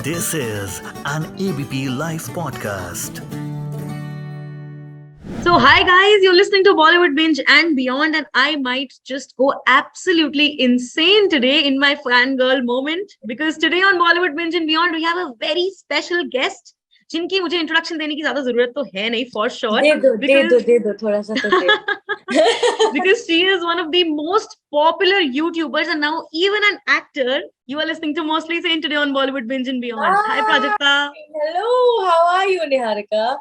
This is an ABP Life podcast. So, hi guys, you're listening to Bollywood Binge and Beyond, and I might just go absolutely insane today in my fangirl moment because today on Bollywood Binge and Beyond, we have a very special guest. जिनकी मुझे introduction देने की ज्यादा जरूरत तो है नहीं for sure they दो थोड़ा सा तो दे because she is one of the most popular YouTubers and now even an actor. You are listening to Mostly Sane today on Bollywood Binge and Beyond. Hi Prajakta. Hello, how are you, Niharika?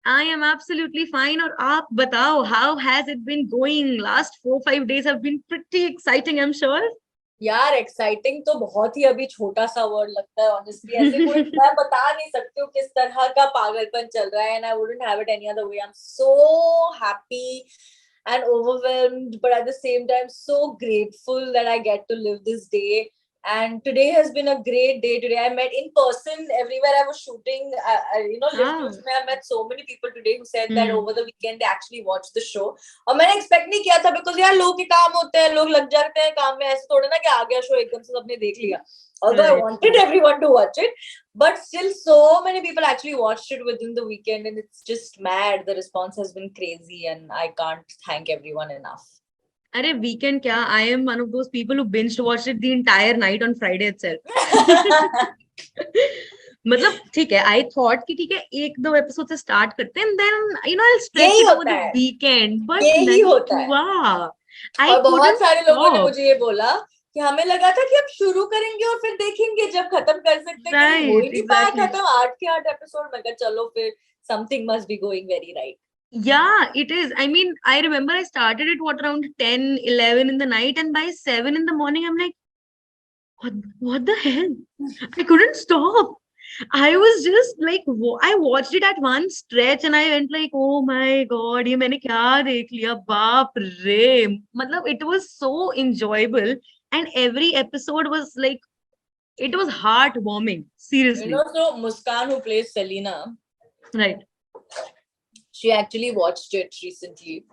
I am absolutely fine. और आप बताओ, how has it been going? Last 4-5 days have been pretty exciting, I'm sure. यार exciting तो बहुत ही अभी छोटा सा word लगता है ऑनेस्टली. ऐसे कोई मैं बता नहीं सकती हूँ किस तरह का पागलपन चल रहा है. And I wouldn't have it any other way. I am so happy and overwhelmed, but at the same time so grateful that I get to live this day. And today has been a great day. Today I met in person everywhere I was shooting. I met so many people today who said that over the weekend they actually watched the show. और मैंने expect नहीं किया था because यार लोग के काम होते हैं, लोग लग जाते हैं काम में. ऐसे थोड़ा ना कि आ गया शो एकदम से सबने देख लिया. Although I wanted everyone to watch it, but still so many people actually watched it within the weekend, and it's just mad. The response has been crazy, and I can't thank everyone enough. अरे weekend क्या? I am one of those people who binge watched it the entire night on Friday itself. मतलब ठीक है, I thought कि ठीक है एक दो एपिसोड से स्टार्ट करते हैं, then I'll stretch it over the weekend. But यही होता है. और बहुत सारे लोगों ने मुझे ये बोला कि हमें लगा था कि अब शुरू करेंगे और फिर देखेंगे जब खत्म कर सकते हैं. हो ही नहीं पाया खत्म. 8 के 8 एपिसोड. मैं कहा चलो फिर something must be going very right. Yeah, it is. I mean, I remember I started it around 10, 11 in the night, and by 7 in the morning, I'm like, what the hell? I couldn't stop. I was just like, I watched it at one stretch and I went like, oh my God, ये मैंने क्या देख लिया, बाप रे. मतलब it was so enjoyable and every episode was like, it was heartwarming. Seriously. So Muskan, who plays Selena, right? She actually watched it recently.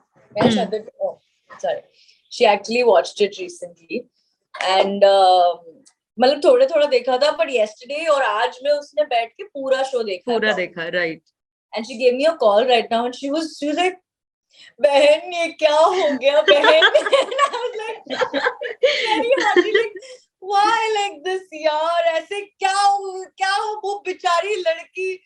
She actually watched it recently, and मतलब थोड़ा थोड़ा देखा था, but yesterday और आज में उसने बैठ के पूरा शो देखा. Right. And she gave me a call right now, and she was like, बहन ये क्या हो गया बहन. And I was like very happy, like why like this यार, ऐसे क्या हो. वो बेचारी लड़की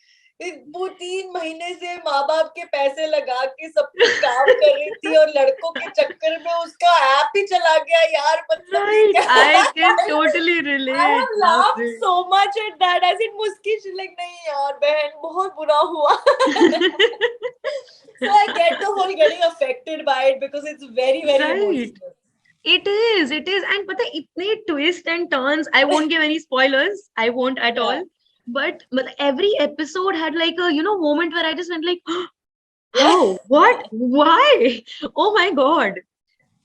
वो 3 महीने से माँ बाप के पैसे लगा के सब कुछ काम कर रही थी और लड़कों के चक्कर में उसका ऐप ही चला गया यार. मतलब I can totally relate. I have laughed so much at that. I said मुस्की, like नहीं यार बहन बहुत बुरा हुआ. So I get the whole getting affected by it because it's very emotional. It is. And pata itne twists and turns. I won't give any spoilers. I won't at all. But every episode had like a moment where I just went like, how? What? Why? Oh my God.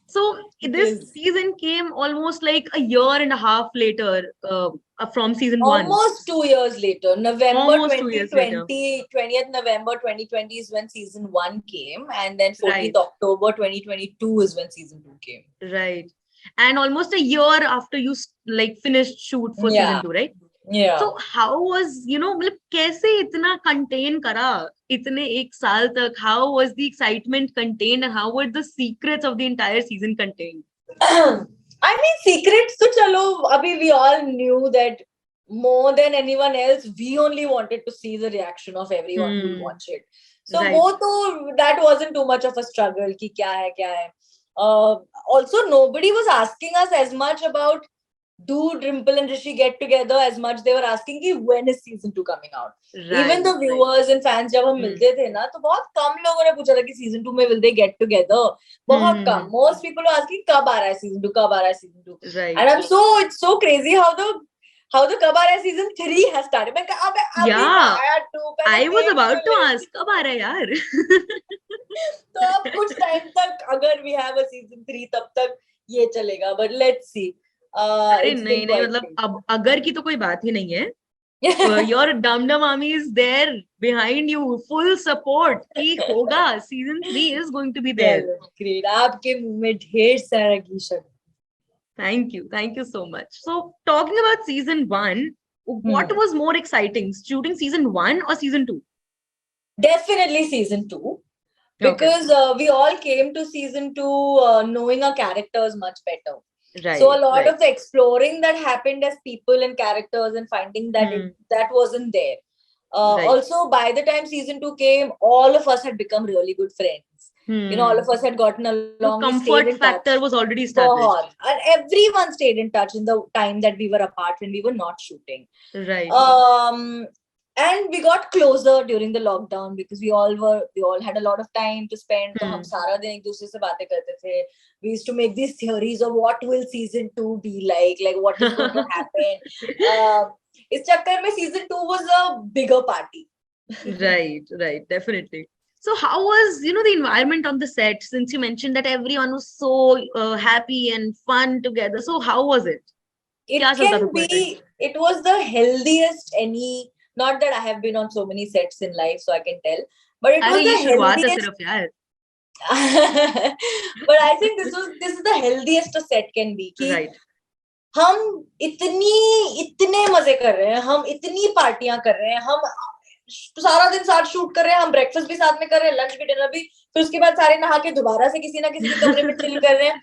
So this season came almost like a year and a half later from season 1. Almost 2 years later. November 2020, 20th November 2020 is when season 1 came, and then 14th October 2022 is when season 2 came. Right. And almost a year after you like finished shoot for season 2, right? Yeah. So how was, मतलब कैसे इतना contain करा इतने एक साल तक? How was the excitement contained and how were the secrets of the entire season contained? I mean, secrets तो चलो अभी we all knew that more than anyone else, we only wanted to see the reaction of everyone who watched it. So वो तो that wasn't too much of a struggle कि क्या है. Also, nobody was asking us as much about do Dimple and Rishi get together as much. They were asking कि when is season 2 coming out. Even the viewers and fans जब हम मिलते थे ना तो बहुत कम लोगों ने पूछा था कि season 2 में will they get together. बहुत कम. Most people were asking कब आ रहा है season 2, कब आ रहा है season 2. And it's so crazy how the कब आ रहा है season 3 has started. मैं I was about to ask कब आ रहा है यार. तो अब कुछ टाइम तक अगर we have a season 3 तब तक ये चलेगा. But let's see. अरे नहीं मतलब अब अगर की तो कोई बात ही नहीं है. Your Dum Dum Army is there behind you, full support कि होगा. Season 3 is going to be there. Great. आपके मुंह में ढेर सारा घी शक्कर. Thank you so much. So talking about season 1, what was more exciting, shooting season 1 or season 2? Definitely season 2. Because we all came to season 2 knowing our characters much better. Right. So a lot of the exploring that happened as people and characters and finding that that wasn't there. Also, by the time season 2 came, all of us had become really good friends. All of us had gotten along. The comfort factor was already established. And everyone stayed in touch in the time that we were apart when we were not shooting. Right. And we got closer during the lockdown because we all had a lot of time to spend. So हम सारा दिन एक दूसरे से बातें करते थे. We used to make these theories of what will season 2 be like what is going to happen. इस चक्कर में season 2 was a bigger party. Right, definitely. So how was, the environment on the set, since you mentioned that everyone was so happy and fun together? So how was it? It was the healthiest not that I have been on so many sets in life, so I can tell. But it was the healthiest. But I think this is the healthiest a set can be. Right. हम इतने मजे कर रहे हैं, हम इतनी पार्टियां कर रहे हैं, हम सारा दिन साथ शूट कर रहे हैं, हम ब्रेकफास्ट भी साथ में कर रहे हैं, लंच भी, डिनर भी, फिर उसके बाद सारे नहा के दोबारा से किसी ना किसी के कमरे में चिल कर रहे हैं.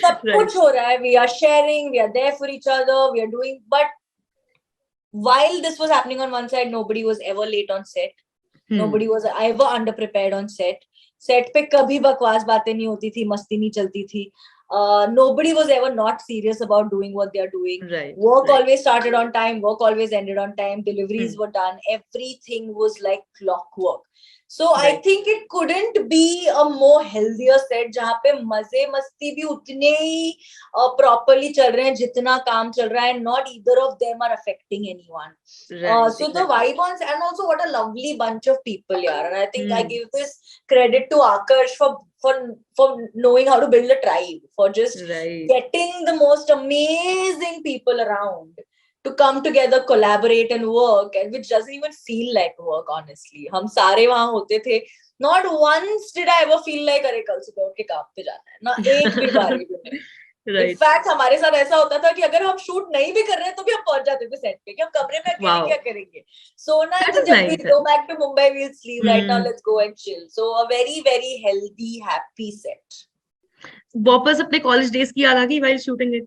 सब कुछ हो रहा है. We are sharing, we are there for each other, we are doing. But while this was happening on one side, nobody was ever late on set. Nobody was ever underprepared on set. Set पे कभी बकवास बातें नहीं होती थी, मस्ती नहीं चलती थी. Nobody was ever not serious about doing what they are doing. Work always started on time, work always ended on time, deliveries were done, everything was like clockwork. So I think it couldn't be a more healthier set जहाँ पे मजे मस्ती भी उतने ही properly चल रहे हैं जितना काम चल रहा है, and not either of them are affecting anyone. So the vibe on, and also what a lovely bunch of people, yaar. And I think I give this credit to Akash for knowing how to build a tribe, for just getting the most amazing people around to come together, collaborate and work, and which doesn't even feel like work, honestly. हम सारे वहाँ होते थे. Not once did I ever feel like अरे कल सुबह उठ के काम पे जाना है. ना एक भी बार भी नहीं. In fact, हमारे साथ ऐसा होता था कि अगर हम शूट नहीं भी कर रहे हैं तो भी हम पहुंच जाते थे सेट पे कि हम कमरे में अकेले क्या करेंगे. सोना है तो जब we go back to Mumbai, we'll sleep. Right now, let's go and chill. So a very, very healthy, happy set. वापस अपने कॉलेज डेज की याद आ गई while shooting it?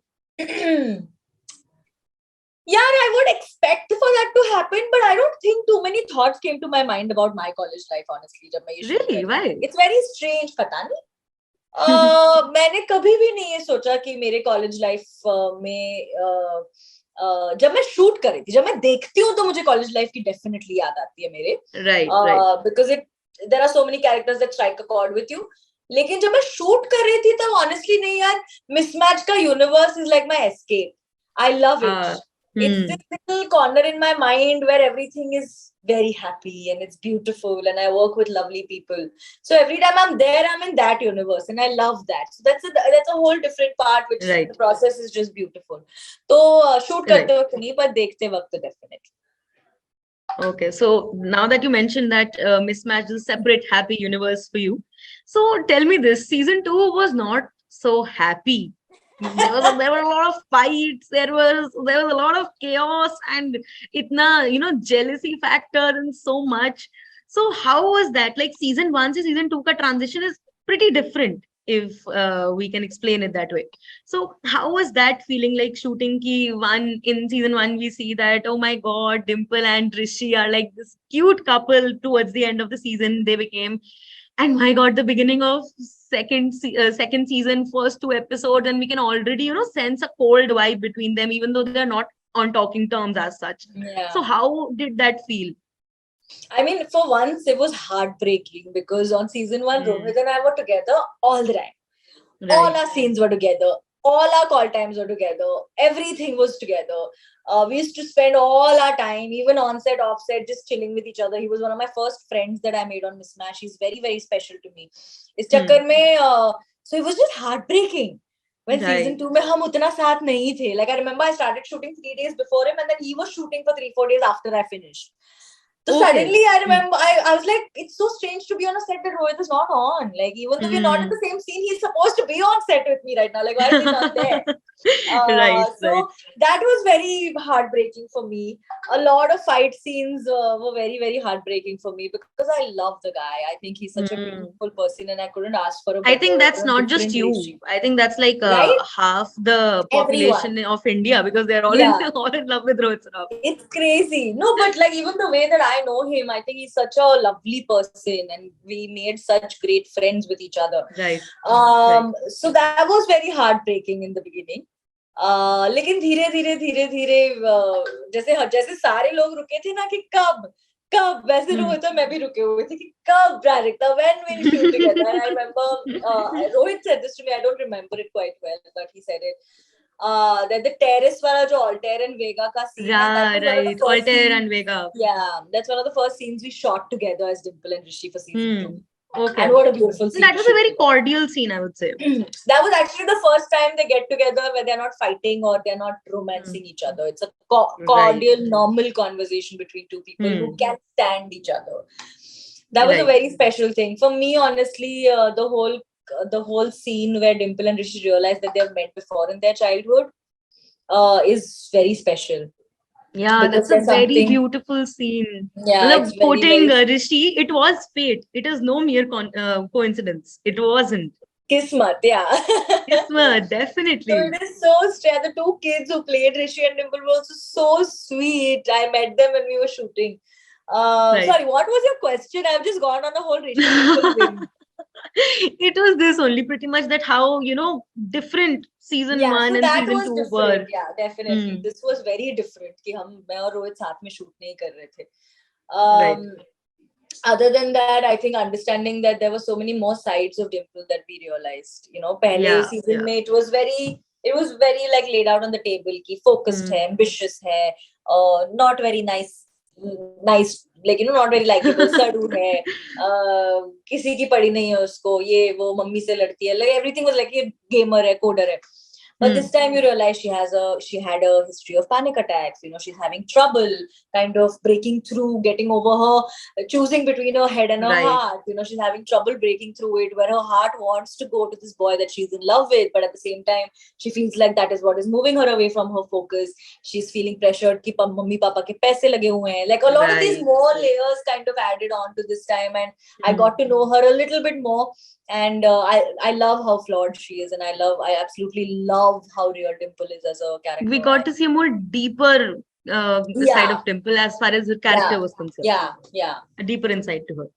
Yeah, I would expect for that to happen, but I don't think too many thoughts came to my mind about my college life, honestly. जब मैं ये Really? Why? It's very strange, पता नहीं. मैंने कभी भी नहीं ये सोचा कि मेरे कॉलेज लाइफ में जब मैं शूट कर रही थी, जब मैं देखती हूँ तो मुझे कॉलेज लाइफ की डेफिनेटली याद आती है मेरे. Right. Because there are so many characters that strike a chord with you. लेकिन जब मैं शूट कर रही थी तब honestly नहीं यार, Mismatch का universe is like my escape. I love it. It's this little corner in my mind where everything is very happy and it's beautiful and I work with lovely people. So every time I'm there, I'm in that universe and I love that. So that's a whole different part, which the process is just beautiful. So shoot karte waqt nahi, but dekhte waqt definitely. Okay, so now that you mentioned that Mismatch is a separate happy universe for you, so tell me this, season 2 was not so happy. There were a lot of fights, there was a lot of chaos and itna jealousy factor and so much. So how was that? Like season 1 to season 2 ka transition is pretty different, if we can explain it that way. So how was that feeling, like shooting in season 1 we see that, oh my god, Dimple and Rishi are like this cute couple. Towards the end of the season they became, and my god, the beginning of second season, first 2 episodes, and we can already sense a cold vibe between them, even though they're not on talking terms as such. So how did that feel? I mean, for once it was heartbreaking because on season 1 Rohit and I were together all the time. All our scenes were together, all our call times were together, everything was together. We used to spend all our time, even on set, off set, just chilling with each other. He was one of my first friends that I made on Mismatch. He's very, very special to me. Is chakkar mein, so it was just heartbreaking when season 2 mein hum utna saath nahi the. Like I remember I started shooting 3 days before him and then he was shooting for 3-4 days after I finished. So Okay. suddenly I remember, I was like, it's so strange to be on a set that Rohit is not on. Like, even though we're not in the same scene, he's supposed to be on set with me right now. Like, why is he not there? Right. So that was very heartbreaking for me. A lot of fight scenes were very, very heartbreaking for me because I love the guy. I think he's such a beautiful person, and I couldn't ask for a better. I think that's or a not just different you. Rishi. I think that's like Right? half the population of India, because they're all Yeah. all in love with Rohit Saraf. It's crazy. No, but like even the way that I know him, I think he's such a lovely person, and we made such great friends with each other. Right. So that was very heartbreaking in the beginning. लेकिन धीरे धीरे जैसे जैसे सारे लोग रुके थे ना कि कब वैसे रोहित और मैं भी रुके हुए थे कि कब Prajakta, when we'll shoot together. And I remember Rohit said this to me. I don't remember it quite well, but he said it. That the terrace वाला जो Altair and Vega का scene Yeah, right. Altair and Vega. Yeah, that's one of the first scenes we shot together as Dimple and Rishi for season 2. Okay. And what a beautiful scene. That was a very cordial scene, I would say. That was actually the first time they get together where they're not fighting or they're not romancing each other. It's a cordial, normal conversation between two people who can stand each other. That was a very special thing. For me, honestly, the whole scene where Dimple and Rishi realize that they've met before in their childhood is very special. Yeah, that's a very beautiful scene. Yeah, it's quoting Rishi, it was fate. It is no mere coincidence. It wasn't. Kismat, yeah. Kismat, definitely. So it is so strange. The two kids who played Rishi and Dimple were also so sweet. I met them when we were shooting. Sorry, what was your question? I've just gone on a whole Rishi Dimple thing. It was this only, pretty much, that how, different season 1 and season 2 were. Yeah, definitely. This was very different. कि मैं और रोहित साथ में shoot नहीं कर रहे थे. Other than that, I think understanding that there were so many more sides of Dimple that we realized. पहले season में it was very like laid out on the table कि focused है, ambitious है, not very nice, like not very likable, सड़ू है, किसी की पड़ी नहीं है उसको, ये वो मम्मी से लड़ती है, like everything was like ये gamer है, coder है. But this time you realize she had a history of panic attacks. She's having trouble kind of breaking through, getting over her, choosing between her head and her heart. She's having trouble breaking through it, where her heart wants to go to this boy that she's in love with, but at the same time, she feels like that is what is moving her away from her focus. She's feeling pressured कि mummy papa के पैसे लगे हुए हैं. Like a lot of these more layers kind of added on to this time, and I got to know her a little bit more. And I love how flawed she is, and I absolutely love how real Dimple is as a character. We got to see a more deeper side of Dimple as far as her character was concerned. Yeah. A deeper insight to her.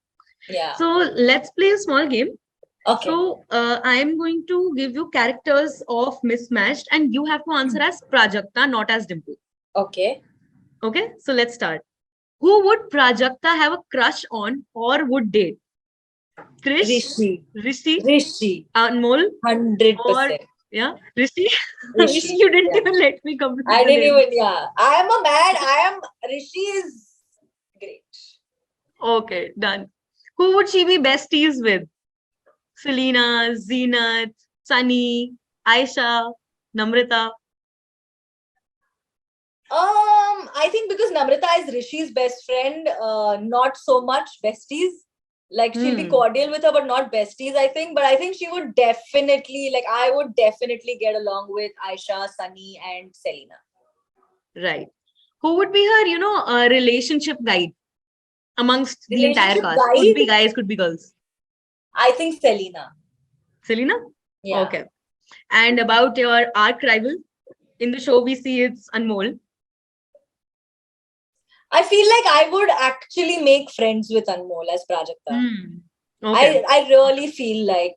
Yeah. So let's play a small game. Okay. So I'm going to give you characters of Mismatched, and you have to answer as Prajakta, not as Dimple. Okay. Okay. So let's start. Who would Prajakta have a crush on or would date? Krish, Rishi, Anmol, 100%. Yeah, Rishi. You didn't even let me complete. I didn't even. Yeah, I am a man. Rishi is great. Okay, done. Who would she be besties with? Selena, Zeenat, Sunny, Aisha, Namrata. I think because Namrata is Rishi's best friend, not so much besties. Like she'll be cordial with her, but not besties, I think. But I think she would definitely, I would definitely get along with Aisha, Sunny, and Selena. Right. Who would be her, relationship guide amongst the entire cast? Guide? Could be guys, could be girls. I think Selena. Selena? Yeah. Okay. And about your arch rival, in the show we see it's Anmol. I feel like I would actually make friends with Anmol as Prajakta. Okay. I really feel like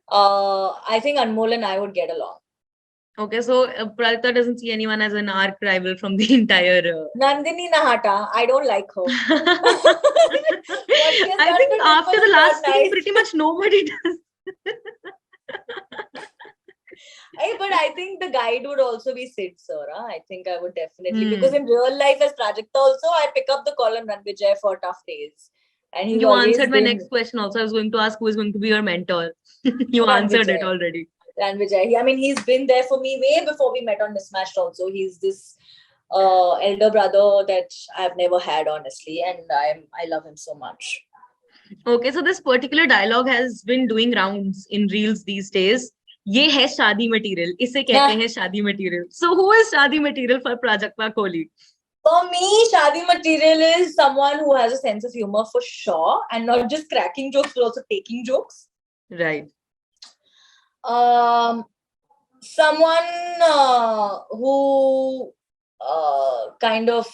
I think Anmol and I would get along. Okay, so Prajakta doesn't see anyone as an arch rival from the entire... Nandini Nahata, I don't like her. I think after the last scene, pretty much nobody does. But I think the guide would also be Sid Sir. I think I would definitely, because in real life as Prajakta also, I pick up the call on Ranvijay for tough days. And you answered my next question also. I was going to ask who is going to be your mentor. You answered it already. Ranvijay. I mean, he's been there for me way before we met on Mismatched also. He's this elder brother that I've never had, honestly, and I love him so much. Okay, so this particular dialogue has been doing rounds in reels these days. ये है शादी material, इसे कहते हैं शादी material. So who is शादी material for Prajakta Kohli? For me, Shadi material is someone who has a sense of humor for sure, and not just cracking jokes, but also taking jokes. Right. Someone who kind of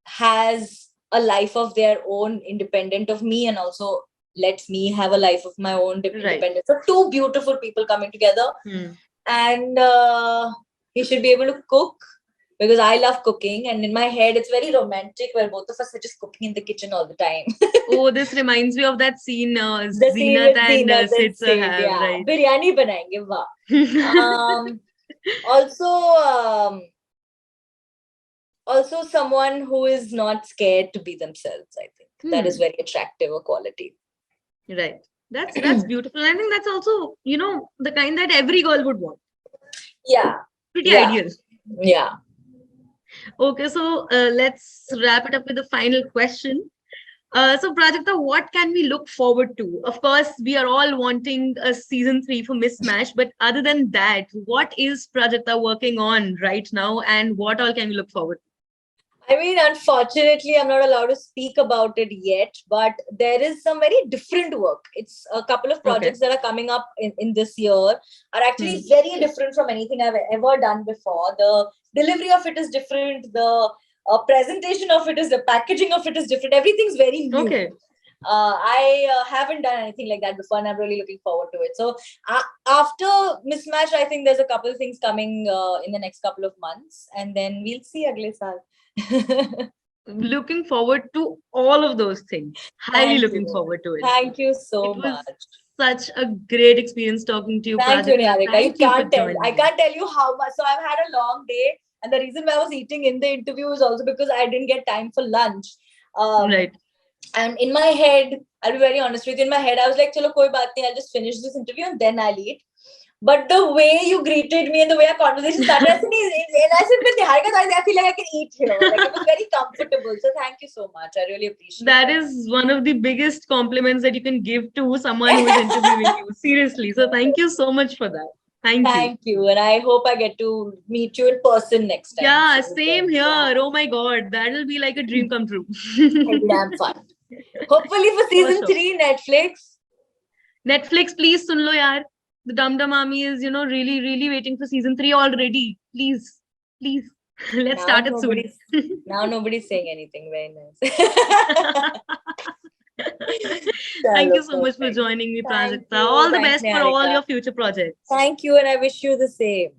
has a life of their own, independent of me, and also lets me have a life of my own, independent. So two beautiful people coming together, and he should be able to cook. Because I love cooking, and in my head it's very romantic where both of us are just cooking in the kitchen all the time. Oh, this reminds me of that scene Zeenat and Sid Sir have, yeah. right? Biryani banayenge, wow. Also someone who is not scared to be themselves, I think. That is very attractive a quality. Right. That's beautiful. I think that's also, the kind that every girl would want. Yeah. Pretty ideal. Yeah. Okay, so let's wrap it up with the final question. So Prajakta, what can we look forward to? Of course, we are all wanting a season 3 for Mismatch, but other than that, what is Prajakta working on right now, and what all can we look forward to? I mean, unfortunately, I'm not allowed to speak about it yet, but there is some very different work. It's a couple of projects that are coming up in this year are actually very different from anything I've ever done before. The delivery of it is different. The presentation of it is, the packaging of it is different. Everything's very new. Okay. I haven't done anything like that before, and I'm really looking forward to it. So after Mismatch, I think there's a couple of things coming in the next couple of months, and then we'll see agle saal. Looking forward to all of those things. Highly looking forward to it. Thank you so much. Such a great experience talking to you. Thank you, Niharika. I can't tell you how much. So I've had a long day, and the reason why I was eating in the interview is also because I didn't get time for lunch. Right. And in my head, I'll be very honest with you, in my head, I was like, chalo, koi baat nahi, I'll just finish this interview and then I'll eat. But the way you greeted me and the way our conversation started, I said, I feel like I can eat here. Like, it was very comfortable. So thank you so much. I really appreciate it. That is one of the biggest compliments that you can give to someone who is interviewing you. Seriously. So thank you so much for that. Thank you. And I hope I get to meet you in person next time. Yeah, same here. Yeah. Oh my God. That'll be like a dream come true. It'll be damn fun. Hopefully for season 3, Netflix. Netflix, please sun lo yaar. The Dum Dum Army is, really, really waiting for season 3 already. Please. Let's start it soon. Now nobody's saying anything. Very nice. Thank you so much for joining me, Prajakta. All the best for all your future projects. Thank you, and I wish you the same.